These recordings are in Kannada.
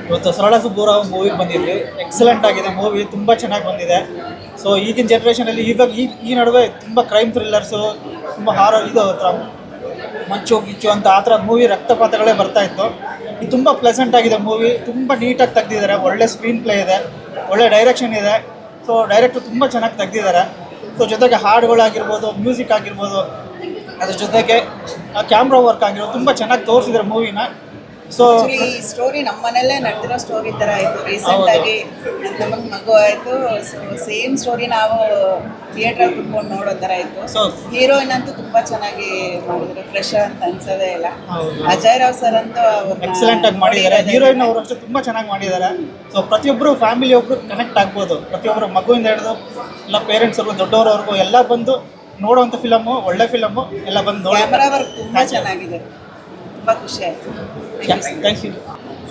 ಇವತ್ತು ಸರಳ ಸುಬ್ಬರಾವ್ ಮೂವಿಗೆ ಬಂದಿದ್ವಿ. ಎಕ್ಸಲೆಂಟ್ ಆಗಿದೆ ಮೂವಿ, ತುಂಬ ಚೆನ್ನಾಗಿ ಬಂದಿದೆ. ಸೊ ಈಗಿನ ಜನ್ರೇಷನಲ್ಲಿ ಇವಾಗ ಈ ನಡುವೆ ತುಂಬ ಕ್ರೈಮ್ ಥ್ರಿಲ್ಲರ್ಸು, ತುಂಬ ಇದು ಮಂಚು ಗಿಚ್ಚು ಅಂತ ಆ ಥರ ಮೂವಿ ರಕ್ತಪಾತಗಳೇ ಬರ್ತಾಯಿತ್ತು. ಇದು ತುಂಬ ಪ್ಲೆಸೆಂಟ್ ಆಗಿದೆ ಮೂವಿ, ತುಂಬ ನೀಟಾಗಿ ತೆಗ್ದಿದ್ದಾರೆ. ಒಳ್ಳೆ ಸ್ಕ್ರೀನ್ ಪ್ಲೇ ಇದೆ, ಒಳ್ಳೆ ಡೈರೆಕ್ಷನ್ ಇದೆ. ಸೊ ಡೈರೆಕ್ಟ್ರು ತುಂಬ ಚೆನ್ನಾಗಿ ತೆಗ್ದಿದ್ದಾರೆ. ಸೊ ಜೊತೆಗೆ ಹಾಡುಗಳಾಗಿರ್ಬೋದು, ಮ್ಯೂಸಿಕ್ ಆಗಿರ್ಬೋದು, ಅದ್ರ ಜೊತೆಗೆ ಕ್ಯಾಮ್ರಾ ವರ್ಕ್ ಆಗಿರ್ಬೋದು, ತುಂಬ ಚೆನ್ನಾಗಿ ತೋರಿಸಿದ್ದಾರೆ ಮೂವಿನ. ಸೊ ಈ ಸ್ಟೋರಿ ನಮ್ಮ ಮನೆಯಲ್ಲೇ ನಡೆದಿರೋ ಸ್ಟೋರಿ ಥರ ಆಯಿತು. ರೀಸೆಂಟ್ ಆಗಿ ನಮಗೆ ಮಗು ಆಯಿತು. ಸೊ ಸೇಮ್ ಸ್ಟೋರಿ ನಾವು ಥಿಯೇಟ್ರಲ್ಲಿ ಕುತ್ಕೊಂಡು ನೋಡೋ ಥರ ಆಯಿತು. ಸೊ ಹೀರೋಯಿನ್ ಅಂತೂ ತುಂಬ ಚೆನ್ನಾಗಿ ಮಾಡಿದ್ರು, ಫ್ರೆಶ್ ಅಂತ ಅನ್ಸೋದೇ ಇಲ್ಲ. ಅಜಯ್ ರಾವ್ ಸರ್ ಅಂತೂ ಎಕ್ಸಲೆಂಟ್ ಆಗಿ ಮಾಡಿದ್ದಾರೆ. ಹೀರೋಯಿನ್ ಅವರು ಅಷ್ಟೇ ತುಂಬ ಚೆನ್ನಾಗಿ ಮಾಡಿದ್ದಾರೆ. ಸೊ ಪ್ರತಿಯೊಬ್ಬರು ಫ್ಯಾಮಿಲಿ ಒಬ್ಬರು ಕನೆಕ್ಟ್ ಆಗ್ಬೋದು. ಪ್ರತಿಯೊಬ್ಬರು ಮಗುವಿಂದ ಹಿಡಿದು ಎಲ್ಲ ಪೇರೆಂಟ್ಸ್ವರೆಗೂ ದೊಡ್ಡವರವರೆಗೂ ಎಲ್ಲ ಬಂದು ನೋಡುವಂಥ ಫಿಲಮು, ಒಳ್ಳೆ ಫಿಲಮು, ಎಲ್ಲ ಬಂದು ನೋಡಿ. ಕ್ಯಾಮರಾ ವರ್ಕ್ ತುಂಬ ಚೆನ್ನಾಗಿದೆ, ತುಂಬ ಖುಷಿ ಆಯಿತು. Thank you.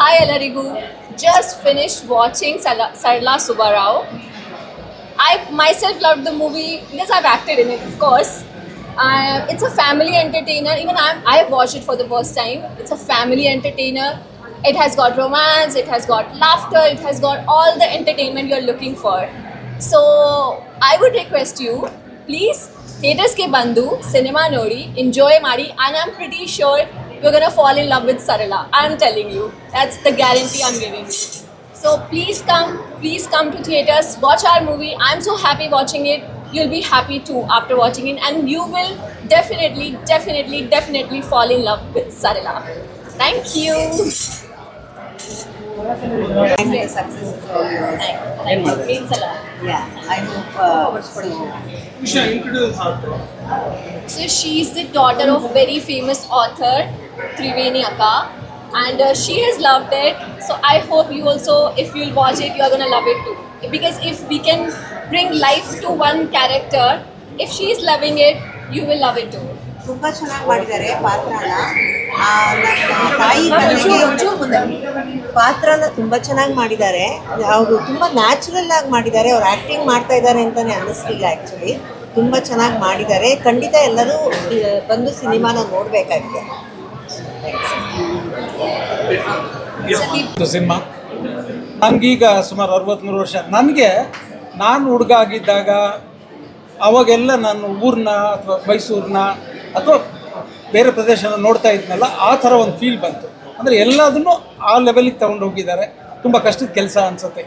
Hi ಎಲ್ಲರಿಗೂ. Just finished watching Sarla Subbarao. I myself loved the movie because I've acted in it, of course. It's a family entertainer. Even I watched it for the first time. It's a family entertainer. It has got romance, it has got laughter, it has got all the entertainment you're looking for. So I would request you, please theaters ke bandu cinema nodi, enjoy madi, and I'm pretty sure you're gonna fall in love with Sarala. I'm telling you, that's the guarantee I'm giving you. So please come to theaters, watch our movie. I'm so happy watching it. You'll be happy too after watching it, and you will definitely fall in love with Sarala. Thank you. Success is all yours. Means a lot. Yeah, I hope So she's the daughter of very famous author Triveni Akka, and she has loved it. So I hope you also, if you'll watch it, you're gonna love it too. Because if we can bring life to one character, if she's loving it, you will love it too. ತುಂಬ ಚೆನ್ನಾಗಿ ಮಾಡಿದ್ದಾರೆ ಪಾತ್ರನ. ನನ್ನ ತಾಯಿ ಪಾತ್ರನ ತುಂಬ ಚೆನ್ನಾಗಿ ಮಾಡಿದ್ದಾರೆ. ಅವರು ತುಂಬ ನ್ಯಾಚುರಲ್ ಆಗಿ ಮಾಡಿದ್ದಾರೆ. ಅವ್ರು ಆ್ಯಕ್ಟಿಂಗ್ ಮಾಡ್ತಾ ಇದ್ದಾರೆ ಅಂತಲೇ ಅನ್ನಿಸ್ತಿಲ್ಲ. ಆ್ಯಕ್ಚುಲಿ ತುಂಬ ಚೆನ್ನಾಗಿ ಮಾಡಿದ್ದಾರೆ. ಖಂಡಿತ ಎಲ್ಲರೂ ಬಂದು ಸಿನಿಮಾನ ನೋಡಬೇಕಾಗಿದೆ. ಸಿನಿಮಾ ನನಗೀಗ ಸುಮಾರು 63 ವರ್ಷ. ನಾನು ಹುಡುಗ ಆಗಿದ್ದಾಗ ಅವಾಗೆಲ್ಲ ನಾನು ಊರನ್ನ ಅಥವಾ ಮೈಸೂರನ್ನ ಅಥವಾ ಬೇರೆ ಪ್ರದೇಶನ ನೋಡ್ತಾ ಇದ್ನಲ್ಲ, ಆ ಥರ ಒಂದು ಫೀಲ್ ಬಂತು. ಅಂದರೆ ಎಲ್ಲದನ್ನು ಆ ಲೆವೆಲಿಗೆ ತಗೊಂಡು ಹೋಗಿದ್ದಾರೆ. ತುಂಬ ಕಷ್ಟದ ಕೆಲಸ ಅನಿಸುತ್ತೆ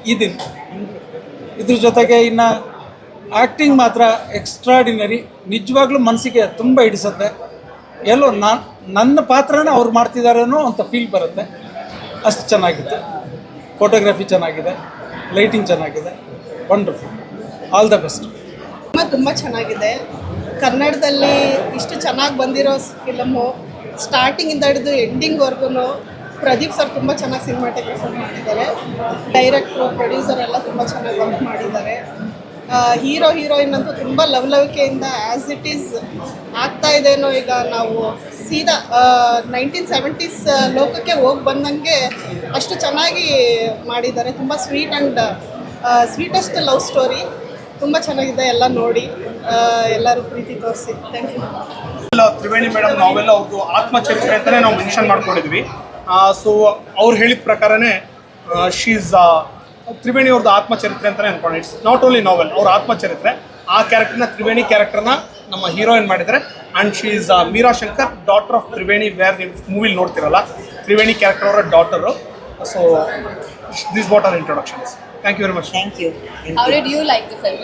ಇದ್ರ ಜೊತೆಗೆ ಇನ್ನು ಆ್ಯಕ್ಟಿಂಗ್ ಮಾತ್ರ ಎಕ್ಸ್ಟ್ರಾಡಿನರಿ. ನಿಜವಾಗ್ಲೂ ಮನಸ್ಸಿಗೆ ತುಂಬ ಹಿಡಿಸುತ್ತೆ. ಎಲ್ಲೋ ನನ್ನ ಪಾತ್ರನ ಅವ್ರು ಮಾಡ್ತಿದ್ದಾರೇನೋ ಅಂತ ಫೀಲ್ ಬರುತ್ತೆ. ಅಷ್ಟು ಚೆನ್ನಾಗಿತ್ತು. ಫೋಟೋಗ್ರಫಿ ಚೆನ್ನಾಗಿದೆ, ಲೈಟಿಂಗ್ ಚೆನ್ನಾಗಿದೆ. ವಂಡರ್ಫುಲ್. All the best. ತುಂಬ ಚೆನ್ನಾಗಿದೆ. ಕನ್ನಡದಲ್ಲಿ ಇಷ್ಟು ಚೆನ್ನಾಗಿ ಬಂದಿರೋ ಫಿಲಮು, ಸ್ಟಾರ್ಟಿಂಗಿಂದ ಹಿಡಿದು ಎಂಡಿಂಗ್ವರೆಗೂ ಪ್ರದೀಪ್ ಸರ್ ತುಂಬ ಚೆನ್ನಾಗಿ ಸಿನಿಮಾಟೋಗ್ರಫಿ ಮಾಡಿದ್ದಾರೆ. ಡೈರೆಕ್ಟ್ರು, ಪ್ರೊಡ್ಯೂಸರ್ ಎಲ್ಲ ತುಂಬ ಚೆನ್ನಾಗಿ ವರ್ಕ್ ಮಾಡಿದ್ದಾರೆ. ಹೀರೋಯಿನ್ ಅಂತೂ ತುಂಬ ಲವಲವಿಕೆಯಿಂದ ಆ್ಯಸ್ ಇಟ್ ಈಸ್ ಆಗ್ತಾ ಇದೆನೋ. ಈಗ ನಾವು ಸೀದಾ 1970s ಲೋಕಕ್ಕೆ ಹೋಗಿ ಬಂದಂಗೆ ಅಷ್ಟು ಚೆನ್ನಾಗಿ ಮಾಡಿದ್ದಾರೆ. ತುಂಬ ಸ್ವೀಟೆಸ್ಟ್ ಲವ್ ಸ್ಟೋರಿ. ತುಂಬ ಚೆನ್ನಾಗಿದೆ. ಎಲ್ಲ ನೋಡಿ ಎಲ್ಲರೂ ಪ್ರೀತಿ ತೋರಿಸಿ. Thank you. ತ್ರಿವೇಣಿ ಮೇಡಮ್ ನಾವೆಲ್ಲ ಅವ್ರದ್ದು ಆತ್ಮಚರಿತ್ರೆ ಅಂತಲೇ ನಾವು ಮೆನ್ಷನ್ ಮಾಡ್ಕೊಂಡಿದ್ವಿ. ಸೊ ಅವ್ರು ಹೇಳಿದ ಪ್ರಕಾರನೇ ಶೀಸ್ ತ್ರಿವೇಣಿ ಅವ್ರದ್ದು ಆತ್ಮಚರಿತ್ರೆ ಅಂತಲೇ ಅನ್ಕೊಂಡು. ಇಟ್ಸ್ ನಾಟ್ ಓನ್ಲಿ ನಾವೆಲ್, ಅವ್ರ ಆತ್ಮಚರಿತ್ರೆ. ಆ ಕ್ಯಾರೆಕ್ಟರ್ನ, ತ್ರಿವೇಣಿ ಕ್ಯಾರೆಕ್ಟರ್ನ ನಮ್ಮ ಹೀರೋಯಿನ್ ಮಾಡಿದ್ದಾರೆ. And she is Meera Shankar, daughter of Triveni. Where ನೀವು ಮೂವಿಲಿ ನೋಡ್ತಿರಲ್ಲ, ತ್ರಿವೇಣಿ ಕ್ಯಾರೆಕ್ಟರ್ ಅವರ daughter. So this what are introductions. Thank you very much. Thank you. How did you like the film?